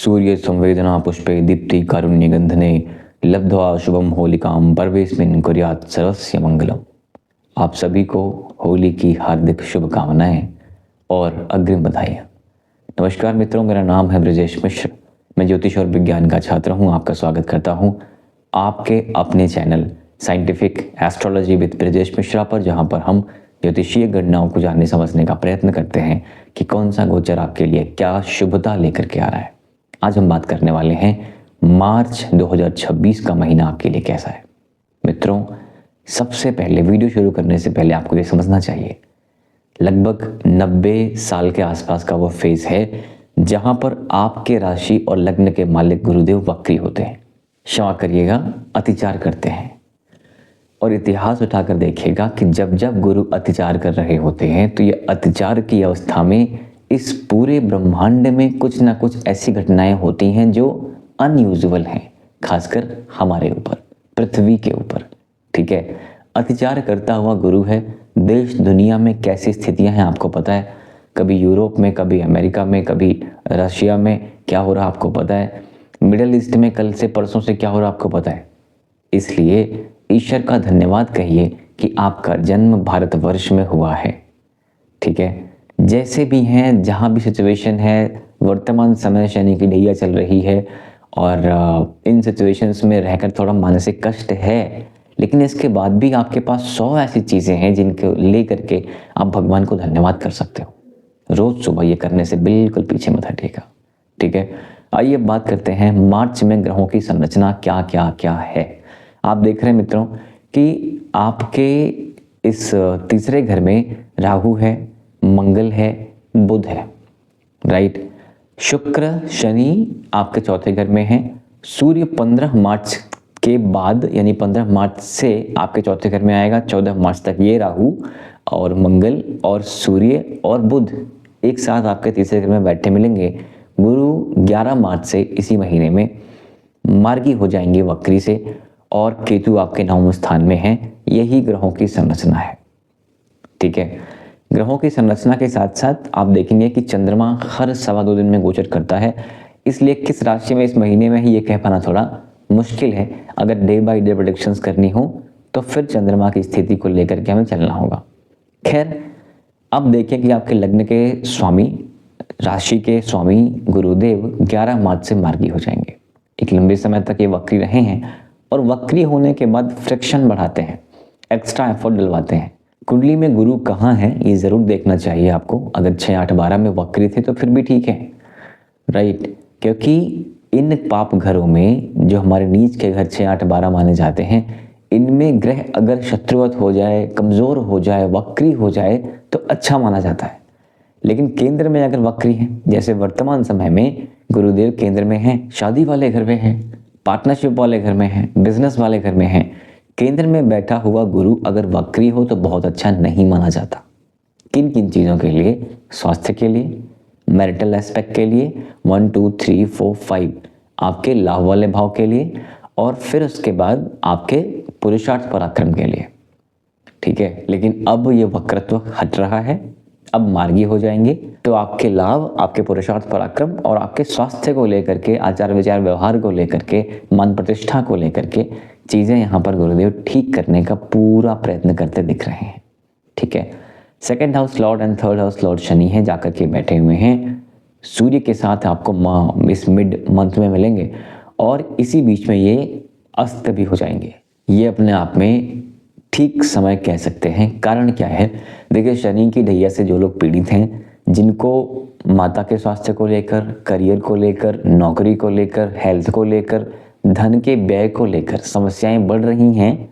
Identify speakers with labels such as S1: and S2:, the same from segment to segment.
S1: सूर्य संवेदना पुष्पे दीप्ति कारुण्यगंधने लब्ध्वा शुभम होलिकाम परवेस्मिन् कुर्यात् सर्वस्य मंगलम। आप सभी को होली की हार्दिक शुभकामनाएं और अग्रिम बधाइयाँ। नमस्कार मित्रों, मेरा नाम है ब्रजेश मिश्र। मैं ज्योतिष और विज्ञान का छात्र हूँ। आपका स्वागत करता हूँ आपके अपने channel scientific astrology with Brajesh Mishra पर, जहाँ पर हम ज्योतिषीय गणनाओं को जानने समझने का प्रयत्न करते हैं कि कौन सा गोचर आपके लिए क्या शुभता लेकर के आ रहा है। आज हम बात करने वाले हैं मार्च 2026 का महीना आपके लिए कैसा है। मित्रों, सबसे पहले वीडियो शुरू करने से पहले आपको ये समझना चाहिए, लगभग 90 साल के आसपास का वो फेज है जहां पर आपके राशि और लग्न के मालिक गुरुदेव वक्री होते हैं, क्षमा करिएगा, अतिचार करते हैं। और इतिहास उठाकर देखिएगा कि जब जब गुरु अतिचार कर रहे होते हैं तो ये अतिचार की अवस्था में इस पूरे ब्रह्मांड में कुछ ना कुछ ऐसी घटनाएं होती हैं जो अनयूजुअल हैं, खासकर हमारे ऊपर, पृथ्वी के ऊपर। ठीक है, अतिचार करता हुआ गुरु है। देश दुनिया में कैसी स्थितियां हैं आपको पता है। कभी यूरोप में, कभी अमेरिका में, कभी रशिया में क्या हो रहा आपको पता है। मिडिल ईस्ट में कल से परसों से क्या हो रहा आपको पता है। इसलिए ईश्वर का धन्यवाद कहिए कि आपका जन्म भारतवर्ष में हुआ है। ठीक है, जैसे भी हैं, जहाँ भी सिचुएशन है, वर्तमान समय शनि की ढैया चल रही है और इन सिचुएशंस में रहकर थोड़ा मानसिक कष्ट है, लेकिन इसके बाद भी आपके पास 100 ऐसी चीज़ें हैं जिनको लेकर के आप भगवान को धन्यवाद कर सकते हो। रोज़ सुबह ये करने से बिल्कुल पीछे मत हटिएगा। ठीक है, आइए बात करते हैं मार्च में ग्रहों की संरचना क्या क्या क्या है। आप देख रहे हैं मित्रों कि आपके इस तीसरे घर में राहु है, मंगल है, बुध है, राइट। शुक्र शनि आपके चौथे घर में है। सूर्य 15 मार्च के बाद यानी 15 मार्च से आपके चौथे घर में आएगा। 14 मार्च तक ये राहु और मंगल और सूर्य और बुध एक साथ आपके तीसरे घर में बैठे मिलेंगे। गुरु 11 मार्च से इसी महीने में मार्गी हो जाएंगे वक्री से, और केतु आपके 9वें स्थान में है। यही ग्रहों की संरचना है। ठीक है, ग्रहों की संरचना के साथ साथ आप देखेंगे कि चंद्रमा हर 2.25 दिन में गोचर करता है। इसलिए किस राशि में इस महीने में ही ये कह पाना थोड़ा मुश्किल है। अगर डे बाय डे प्रेडिक्शंस करनी हो तो फिर चंद्रमा की स्थिति को लेकर के हमें चलना होगा। खैर, अब देखिए कि आपके लग्न के स्वामी, राशि के स्वामी गुरुदेव 11 मार्च से मार्गी हो जाएंगे। एक लंबे समय तक ये वक्री रहे हैं और वक्री होने के बाद फ्रिक्शन बढ़ाते हैं, एक्स्ट्रा एफर्ट डलवाते हैं। कुंडली में गुरु कहाँ है ये ज़रूर देखना चाहिए आपको। अगर 6, 8, 12 में वक्री थे तो फिर भी ठीक है, राइट। क्योंकि इन पाप घरों में जो हमारे नीच के घर 6, 8, 12 माने जाते हैं, इनमें ग्रह अगर शत्रुवत हो जाए, कमज़ोर हो जाए, वक्री हो जाए तो अच्छा माना जाता है। लेकिन केंद्र में अगर वक्री है, जैसे वर्तमान समय में गुरुदेव केंद्र में हैं, शादी वाले घर में हैं, पार्टनरशिप वाले घर में हैं, बिजनेस वाले घर में हैं, केंद्र में बैठा हुआ गुरु अगर वक्री हो तो बहुत अच्छा नहीं माना जाता। किन किन चीज़ों के लिए? स्वास्थ्य के लिए, मैरिटल एस्पेक्ट के लिए, 1, 2, 3, 4, 5 आपके लाभ वाले भाव के लिए, और फिर उसके बाद आपके पुरुषार्थ पराक्रम के लिए। ठीक है, लेकिन अब ये वक्रत्व हट रहा है, अब मार्गी हो जाएंगे तो आपके लाभ, आपके पुरुषार्थ पराक्रम और आपके स्वास्थ्य को लेकर के, आचार विचार व्यवहार को लेकर के, मान प्रतिष्ठा को लेकर के चीज़ें यहाँ पर गुरुदेव ठीक करने का पूरा प्रयत्न करते दिख रहे हैं। ठीक है, 2nd house Lord and 3rd house Lord Shani है, जाकर के बैठे हुए हैं सूर्य के साथ। आपको इस मिड मंथ में मिलेंगे और इसी बीच में ये अस्त भी हो जाएंगे। ये अपने आप में ठीक समय कह सकते हैं। कारण क्या है? देखिए, शनि की ढैया से जो लोग पीड़ित हैं, जिनको माता के स्वास्थ्य को लेकर, करियर को लेकर, नौकरी को लेकर, हेल्थ को लेकर, धन के व्यय को लेकर समस्याएं बढ़ रही हैं,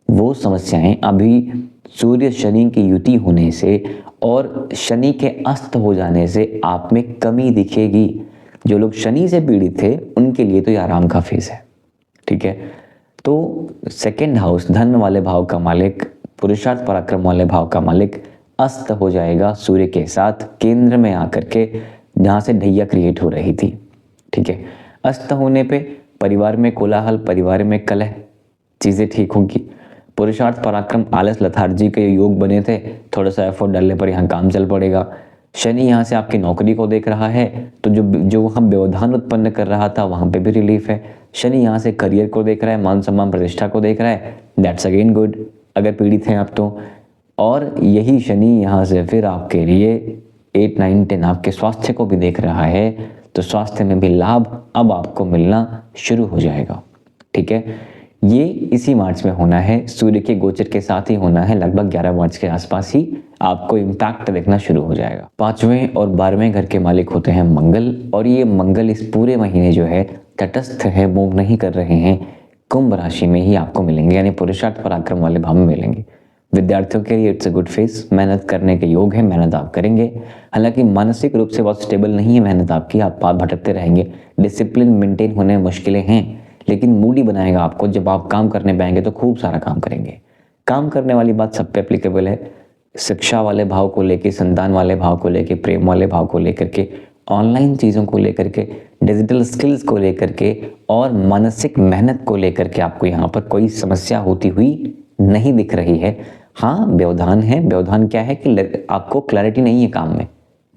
S1: वो समस्याएं अभी सूर्य शनि की युति होने से और शनि के अस्त हो जाने से आप में कमी दिखेगी। जो लोग शनि से पीड़ित थे उनके लिए तो ये आराम का फेज है। ठीक है, तो 2nd हाउस धन वाले भाव का मालिक, पुरुषार्थ पराक्रम वाले भाव का मालिक अस्त हो जाएगा सूर्य के साथ केंद्र में आकर के, जहाँ से ढैया क्रिएट हो रही थी। ठीक है, अस्त होने पे परिवार में कोलाहल, परिवार में कलह, चीज़ें ठीक होंगी। पुरुषार्थ पराक्रम, आलस, लथार्जी के योग बने थे, थोड़ा सा एफर्ट डालने पर यहाँ काम चल पड़ेगा। शनि यहाँ से आपकी नौकरी को देख रहा है, तो जो जो वहाँ व्यवधान उत्पन्न कर रहा था वहाँ पे भी रिलीफ है। शनि यहाँ से करियर को देख रहा है, मान सम्मान प्रतिष्ठा को देख रहा है, दैट्स अगेन गुड अगर पीड़ित हैं आप तो। और यही शनि यहाँ से फिर आपके लिए 8, 9, 10 आपके स्वास्थ्य को भी देख रहा है, तो स्वास्थ्य में भी लाभ अब आपको मिलना शुरू हो जाएगा। ठीक है, ये इसी मार्च में होना है, सूर्य के गोचर के साथ ही होना है, लगभग 11 मार्च के आसपास ही आपको इम्पैक्ट देखना शुरू हो जाएगा। 5वें और 12वें घर के मालिक होते हैं मंगल, और ये मंगल इस पूरे महीने जो है तटस्थ है, मूव नहीं कर रहे हैं, कुंभ राशि में ही आपको मिलेंगे, यानी पुरुषार्थ पराक्रम वाले भाव में मिलेंगे। विद्यार्थियों के लिए इट्स अ गुड फेज, मेहनत करने के योग है, मेहनत आप करेंगे। हालांकि मानसिक रूप से बहुत स्टेबल नहीं है मेहनत आपकी, आप भटकते रहेंगे, डिसिप्लिन मेंटेन होने में मुश्किलें हैं, लेकिन मूडी बनाएगा आपको। जब आप काम करने पाएंगे तो खूब सारा काम करेंगे। काम करने वाली बात सब पे एप्लीकेबल है, शिक्षा वाले भाव को लेके, संतान वाले भाव को लेके, प्रेम वाले भाव को लेकर के, ऑनलाइन चीज़ों को लेकर के, डिजिटल स्किल्स को लेकर के और मानसिक मेहनत को लेकर के आपको यहाँ पर कोई समस्या होती हुई नहीं दिख रही है। हाँ, व्यवधान है। व्यवधान क्या है कि आपको क्लैरिटी नहीं है काम में,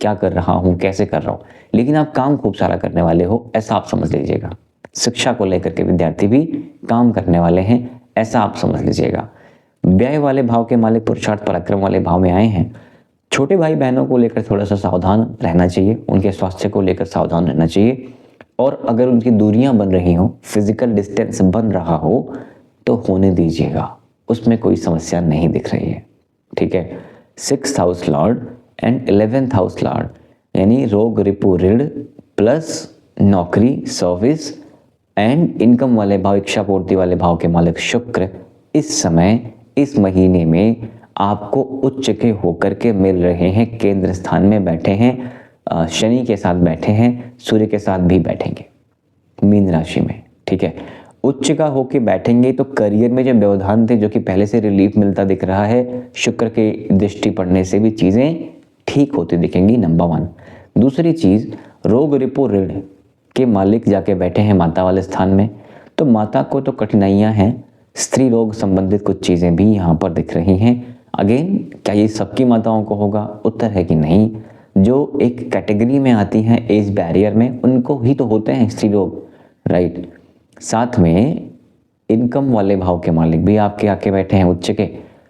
S1: क्या कर रहा हूँ, कैसे कर रहा हूँ, लेकिन आप काम खूब सारा करने वाले हो, ऐसा आप समझ लीजिएगा। शिक्षा को लेकर के विद्यार्थी भी काम करने वाले हैं, ऐसा आप समझ लीजिएगा। व्यय वाले भाव के मालिक पुरुषार्थ पराक्रम वाले भाव में आए हैं। छोटे भाई बहनों को लेकर थोड़ा सा सावधान रहना चाहिए, उनके स्वास्थ्य को लेकर सावधान रहना चाहिए, और अगर उनकी दूरियां बन रही हो, फिजिकल डिस्टेंस बन रहा हो, तो होने दीजिएगा, उसमें कोई समस्या नहीं दिख रही है। ठीक है, 6th house Lord and 11th house Lord, यानी रोग रिपु ऋण प्लस नौकरी सर्विस एंड इनकम वाले भाव, इच्छा पूर्ति वाले भाव के मालिक शुक्र इस समय इस महीने में आपको उच्च के होकर के मिल रहे हैं, केंद्र स्थान में बैठे हैं, शनि के साथ बैठे हैं, सूर्य के साथ भी बैठेंगे मीन राशि में। ठीक है, उच्च का होके बैठेंगे तो करियर में जो व्यवधान थे, जो कि पहले से रिलीफ मिलता दिख रहा है, शुक्र की दृष्टि पड़ने से भी चीज़ें ठीक होती दिखेंगी, नंबर 1। दूसरी चीज़, रोग रिपो ऋण के मालिक जाके बैठे हैं माता वाले स्थान में, तो माता को तो कठिनाइयां हैं, स्त्री रोग संबंधित कुछ चीज़ें भी यहाँ पर दिख रही हैं। अगेन, क्या ये सबकी माताओं को होगा? उत्तर है कि नहीं। जो एक कैटेगरी में आती हैं एज बैरियर में, उनको ही तो होते हैं स्त्री रोग, राइट। साथ में इनकम वाले भाव के मालिक भी आपके आके बैठे हैं उच्च के,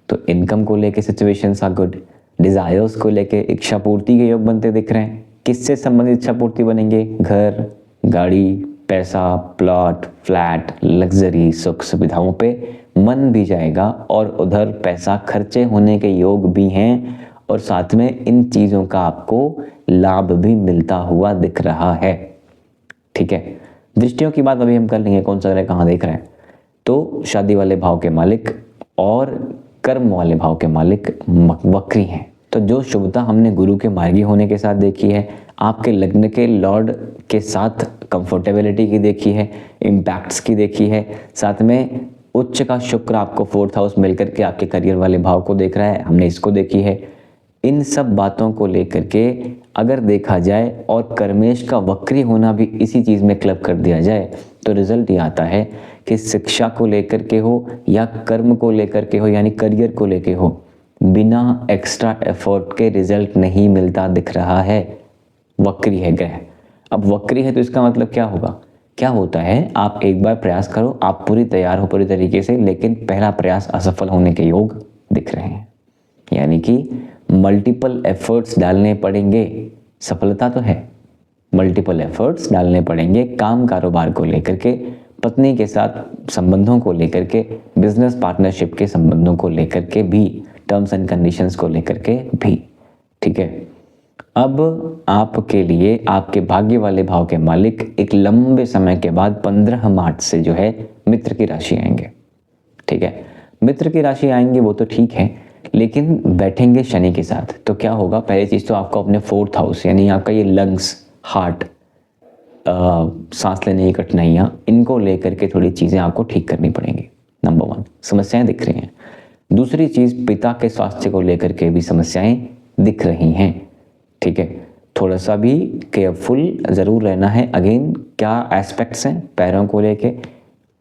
S1: तो इनकम को लेके सिचुएशंस आर गुड, डिजायर्स को लेके इच्छा पूर्ति के योग बनते दिख रहे हैं। किससे संबंधित इच्छा पूर्ति बनेंगे? घर, गाड़ी, पैसा, प्लॉट, फ्लैट, लग्जरी, सुख सुविधाओं पे मन भी जाएगा, और उधर पैसा खर्चे होने के योग भी हैं, और साथ में इन चीज़ों का आपको लाभ भी मिलता हुआ दिख रहा है। ठीक है, दृष्टियों की बात अभी हम कर लेंगे, कौन सा ग्रह कहाँ देख रहे हैं। तो शादी वाले भाव के मालिक और कर्म वाले भाव के मालिक वक्री हैं, तो जो शुभता हमने गुरु के मार्गी होने के साथ देखी है, आपके लग्न के लॉर्ड के साथ कंफर्टेबिलिटी की देखी है, इम्पैक्ट्स की देखी है, साथ में उच्च का शुक्र आपको 4th हाउस मिलकर के आपके करियर वाले भाव को देख रहा है, हमने इसको देखी है। इन सब बातों को लेकर के अगर देखा जाए और कर्मेश का वक्री होना भी इसी चीज़ में क्लब कर दिया जाए, तो रिजल्ट ये आता है कि शिक्षा को लेकर के हो या कर्म को लेकर के हो, यानी करियर को लेकर हो, बिना एक्स्ट्रा एफर्ट के रिजल्ट नहीं मिलता दिख रहा है। वक्री है ग्रह। अब वक्री है तो इसका मतलब क्या होगा? क्या होता है, आप एक बार प्रयास करो, आप पूरी तैयार हो पूरी तरीके से, लेकिन पहला प्रयास असफल होने के योग दिख रहे हैं, यानी कि मल्टीपल एफर्ट्स डालने पड़ेंगे। सफलता तो है, मल्टीपल एफर्ट्स डालने पड़ेंगे, काम कारोबार को लेकर के, पत्नी के साथ संबंधों को लेकर के, बिजनेस पार्टनरशिप के संबंधों को लेकर के भी, टर्म्स एंड कंडीशंस को लेकर के भी। ठीक है, अब आपके लिए आपके भाग्य वाले भाव के मालिक एक लंबे समय के बाद 15 मार्च से जो है मित्र की राशि आएंगे। ठीक है, मित्र की राशि आएंगे वो तो ठीक है, लेकिन बैठेंगे शनि के साथ, तो क्या होगा? पहली चीज़ तो आपको अपने 4th हाउस, यानी आपका ये लंग्स, हार्ट, सांस लेने की कठिनाइयाँ, इनको लेकर के थोड़ी चीज़ें आपको ठीक करनी पड़ेंगी। नंबर 1 समस्याएं दिख रही हैं। दूसरी चीज़, पिता के स्वास्थ्य को लेकर के भी समस्याएं दिख रही हैं। ठीक है, थोड़ा सा भी केयरफुल ज़रूर रहना है। अगेन, क्या एस्पेक्ट्स हैं? पैरों को लेके,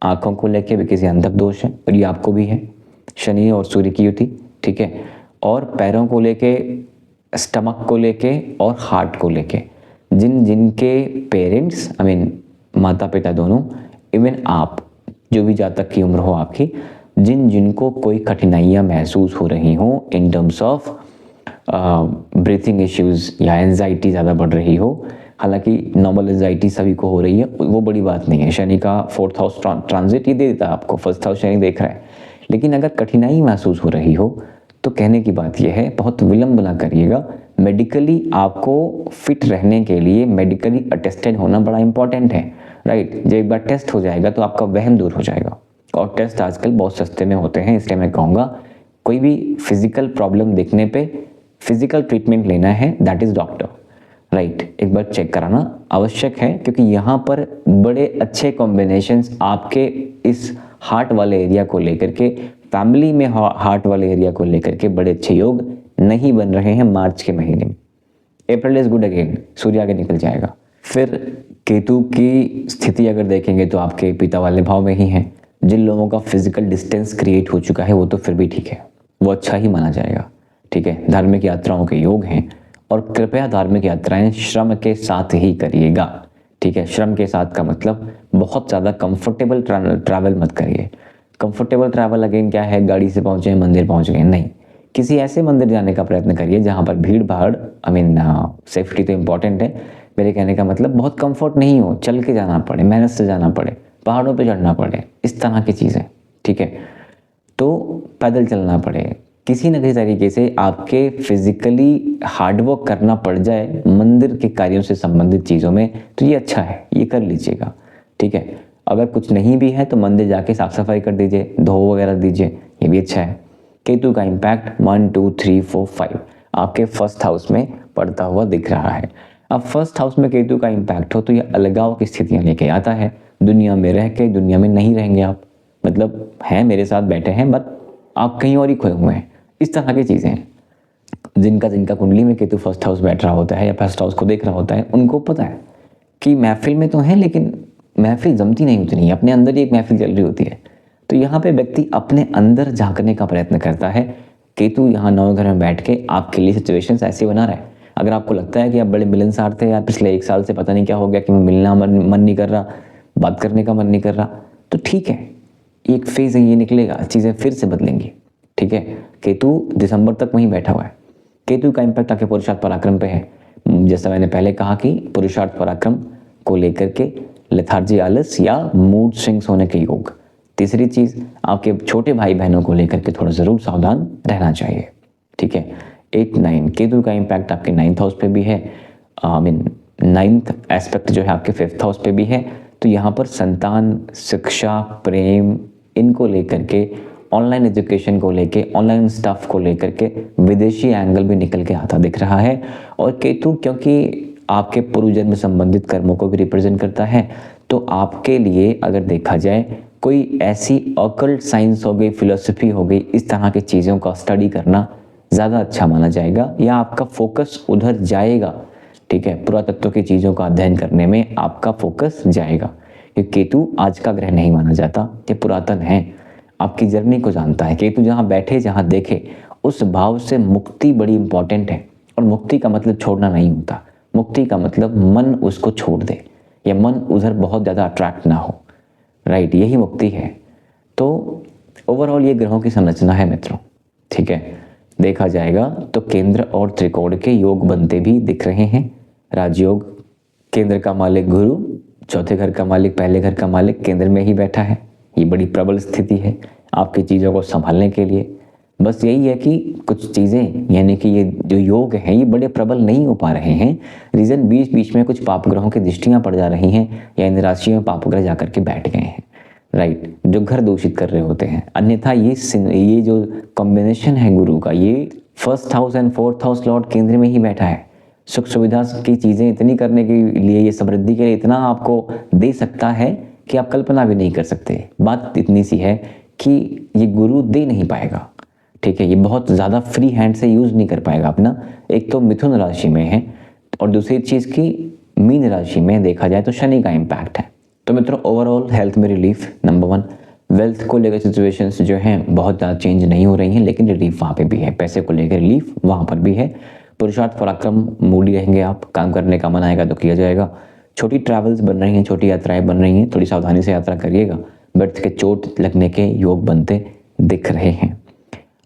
S1: आँखों को लेके भी किसी अंधक दोष है, और ये आपको भी है, शनि और सूर्य की युति। ठीक है, और पैरों को लेके स्टमक को लेके और हार्ट को लेके, जिनके पेरेंट्स माता पिता दोनों, इवन आप जो भी जातक की उम्र हो आपकी, जिनको कोई कठिनाइयाँ महसूस हो रही हों in terms of breathing issues या एंजाइटी ज़्यादा बढ़ रही हो, हालांकि नॉर्मल एंजाइटी सभी को हो रही है, वो बड़ी बात नहीं है। शनि का 4th हाउस ट्रांजिट ये दे देता है आपको, 1st हाउस शनि देख रहा है। लेकिन अगर कठिनाई महसूस हो रही हो तो कहने की बात यह है, बहुत विलंब ना करिएगा। मेडिकली आपको फिट रहने के लिए मेडिकली अटेस्टेड होना बड़ा इंपॉर्टेंट है, राइट। जब एक बार टेस्ट हो जाएगा तो आपका वहम दूर हो जाएगा, और टेस्ट आजकल बहुत सस्ते में होते हैं। इसलिए मैं कहूँगा कोई भी फिजिकल प्रॉब्लम देखने पे फिजिकल ट्रीटमेंट लेना है, दैट इज़ डॉक्टर, राइट। एक बार चेक कराना आवश्यक है, क्योंकि यहाँ पर बड़े अच्छे कॉम्बिनेशंस आपके इस हार्ट वाले एरिया को लेकर के, फैमिली में हार्ट वाले एरिया को लेकर के बड़े अच्छे योग नहीं बन रहे हैं मार्च के महीने में। अप्रैल इज गुड अगेन, सूर्य आगे निकल जाएगा। फिर केतु की स्थिति अगर देखेंगे तो आपके पिता वाले भाव में ही है। जिन लोगों का फिजिकल डिस्टेंस क्रिएट हो चुका है वो तो फिर भी ठीक है, वो अच्छा ही माना जाएगा, ठीक है। धार्मिक यात्राओं के योग हैं, और कृपया धार्मिक यात्राएं श्रम के साथ ही करिएगा, ठीक है। श्रम के साथ का मतलब बहुत ज़्यादा कंफर्टेबल ट्रैवल मत करिए। कंफर्टेबल ट्रैवल अगेन क्या है, गाड़ी से पहुँचे मंदिर पहुँच गए, नहीं। किसी ऐसे मंदिर जाने का प्रयत्न करिए जहाँ पर भीड़ भाड़, सेफ्टी तो इम्पॉर्टेंट है, मेरे कहने का मतलब बहुत कंफर्ट नहीं हो, चल के जाना पड़े, मेहनत से जाना पड़े, पहाड़ों पे चढ़ना पड़े, इस तरह की चीज़ें, ठीक है। तो पैदल चलना पड़े, किसी न किसी तरीके से आपके फिजिकली हार्डवर्क करना पड़ जाए मंदिर के कार्यों से संबंधित चीज़ों में, तो ये अच्छा है, ये कर लीजिएगा, ठीक है। अगर कुछ नहीं भी है तो मंदिर जाके साफ सफाई कर दीजिए, धो वगैरह दीजिए, ये भी अच्छा है। केतु का इम्पैक्ट 1 2 3 4 5 आपके 1st हाउस में पड़ता हुआ दिख रहा है। अब 1st हाउस में केतु का इम्पैक्ट हो तो ये अलगाव की स्थितियाँ लेके आता है। दुनिया में रह के दुनिया में नहीं रहेंगे आप, मतलब हैं मेरे साथ बैठे हैं बट आप कहीं और ही खोए हुए हैं, इस तरह की चीज़ें हैं। जिनका कुंडली में केतु 1st हाउस बैठ रहा होता है या 1st हाउस को देख रहा होता है, उनको पता है कि महफिल में तो है लेकिन महफिल जमती नहीं उतनी, अपने अंदर ही एक महफिल चल रही होती है। तो यहाँ पे व्यक्ति अपने अंदर झांकने का प्रयत्न करता है। केतु यहाँ 9वें घर में बैठ के आपके लिए सिचुएशंस ऐसे बना रहा है। अगर आपको लगता है कि आप बड़े मिलनसार थे यार, पिछले 1 साल से पता नहीं क्या हो गया कि मिलना मन नहीं कर रहा, बात करने का मन नहीं कर रहा, तो ठीक है, एक फेज़ है, ये निकलेगा, चीज़ें फिर से बदलेंगी, ठीक है। केतु दिसंबर तक वहीं बैठा हुआ है। केतु का इम्पैक्ट आपके पुरुषार्थ पराक्रम पे है। जैसा मैंने पहले कहा कि पुरुषार्थ पराक्रम को लेकर के लेथार्जी, आलस या मूड स्विंग्स होने के योग। तीसरी चीज़, आपके छोटे भाई बहनों को लेकर के थोड़ा ज़रूर सावधान रहना चाहिए, ठीक है। 8 9 केतु का इम्पैक्ट आपके 9th हाउस पे भी है, 9th एस्पेक्ट जो है आपके 5th हाउस पे भी है। तो यहाँ पर संतान, शिक्षा, प्रेम, इनको लेकर के, ऑनलाइन एजुकेशन को लेके, ऑनलाइन स्टफ को लेकर के विदेशी एंगल भी निकल के आता दिख रहा है। और केतु क्योंकि आपके पूर्व जन्म संबंधित कर्मों को भी रिप्रेजेंट करता है, तो आपके लिए अगर देखा जाए कोई ऐसी ऑकल्ट साइंस हो गई, फिलोसफी हो गई, इस तरह की चीज़ों का स्टडी करना ज़्यादा अच्छा माना जाएगा, या आपका फोकस उधर जाएगा, ठीक है। पुरातत्व की चीज़ों का अध्ययन करने में आपका फोकस जाएगा, क्योंकि केतु आज का ग्रह नहीं माना जाता, ये पुरातन है, आपकी जर्नी को जानता है। केतु जहाँ बैठे, जहाँ देखे, उस भाव से मुक्ति बड़ी इंपॉर्टेंट है। और मुक्ति का मतलब छोड़ना नहीं होता, मुक्ति का मतलब मन उसको छोड़ दे, या मन उधर बहुत ज़्यादा अट्रैक्ट ना हो, राइट, यही मुक्ति है। तो ओवरऑल ये ग्रहों की संरचना है मित्रों, ठीक है। देखा जाएगा तो केंद्र और त्रिकोण के योग बनते भी दिख रहे हैं। राजयोग, केंद्र का मालिक गुरु, चौथे घर का मालिक, पहले घर का मालिक केंद्र में ही बैठा है, ये बड़ी प्रबल स्थिति है आपकी चीज़ों को संभालने के लिए। बस यही है कि कुछ चीज़ें, यानी कि ये जो योग हैं ये बड़े प्रबल नहीं हो पा रहे हैं। रीज़न बीच बीच में कुछ पाप ग्रहों की दृष्टियाँ पड़ जा रही हैं, या इन राशियों में पाप ग्रह जाकर के बैठ गए हैं, राइट, जो घर दूषित कर रहे होते हैं। अन्यथा ये जो कॉम्बिनेशन है गुरु का, ये 1st house and 4th house Lord केंद्र में ही बैठा है। सुख सुविधा की चीज़ें इतनी करने के लिए, ये समृद्धि के लिए इतना आपको दे सकता है कि आप कल्पना भी नहीं कर सकते। बात इतनी सी है कि ये गुरु दे नहीं पाएगा, ठीक है। ये बहुत ज़्यादा फ्री हैंड से यूज़ नहीं कर पाएगा अपना। एक तो मिथुन राशि में है, और दूसरी चीज़ की मीन राशि में देखा जाए तो शनि का इम्पैक्ट है। तो मित्रों ओवरऑल हेल्थ में रिलीफ नंबर 1। वेल्थ को लेकर सिचुएशंस जो हैं बहुत ज़्यादा चेंज नहीं हो रही हैं, लेकिन रिलीफ वहाँ पे भी है। पैसे को लेकर रिलीफ वहाँ पर भी है। पुरुषार्थ पराक्रम मूडी रहेंगे आप, काम करने का मन आएगा तो किया जाएगा। छोटी ट्रैवल्स बन रही हैं, छोटी यात्राएं बन रही हैं, थोड़ी सावधानी से यात्रा करिएगा। बर्थ के चोट लगने के योग बनते दिख रहे हैं।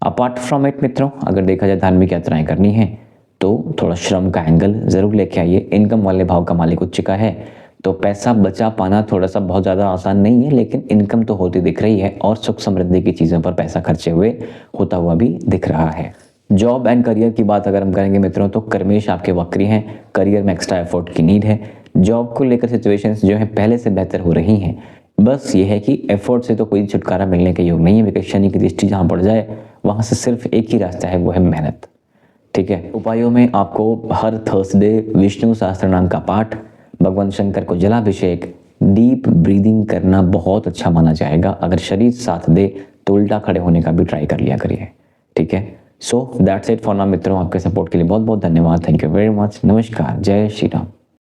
S1: अपार्ट फ्रॉम इट मित्रों, अगर देखा जाए धार्मिक यात्राएं करनी है तो थोड़ा श्रम का एंगल ज़रूर लेके आइए। इनकम वाले भाव का मालिक उच्च का है तो पैसा बचा पाना थोड़ा सा बहुत ज़्यादा आसान नहीं है, लेकिन इनकम तो होती दिख रही है और सुख समृद्धि की चीज़ों पर पैसा खर्चे हुए होता हुआ भी दिख रहा है। जॉब एंड करियर की बात अगर हम करेंगे मित्रों तो कर्मेश आपके वक्री हैं, करियर में एक्स्ट्रा एफर्ट की नीड है। जॉब को लेकर सिचुएशंस जो है पहले से बेहतर हो रही हैं, बस ये है कि एफर्ट से तो कोई छुटकारा मिलने का योग नहीं है। बिकॉज शनि की दृष्टि जहाँ पड़ जाए वहाँ से सिर्फ एक ही रास्ता है, वो है मेहनत। ठीक है, उपायों में आपको हर थर्सडे विष्णु सहस्त्र नाम का पाठ, भगवान शंकर को जलाभिषेक, डीप ब्रीदिंग करना बहुत अच्छा माना जाएगा। अगर शरीर साथ दे तो उल्टा खड़े होने का भी ट्राई कर लिया करिए। ठीक है, so that's it for now मित्रों। आपके सपोर्ट के लिए बहुत बहुत धन्यवाद। Thank you very much. नमस्कार, जय श्री राम।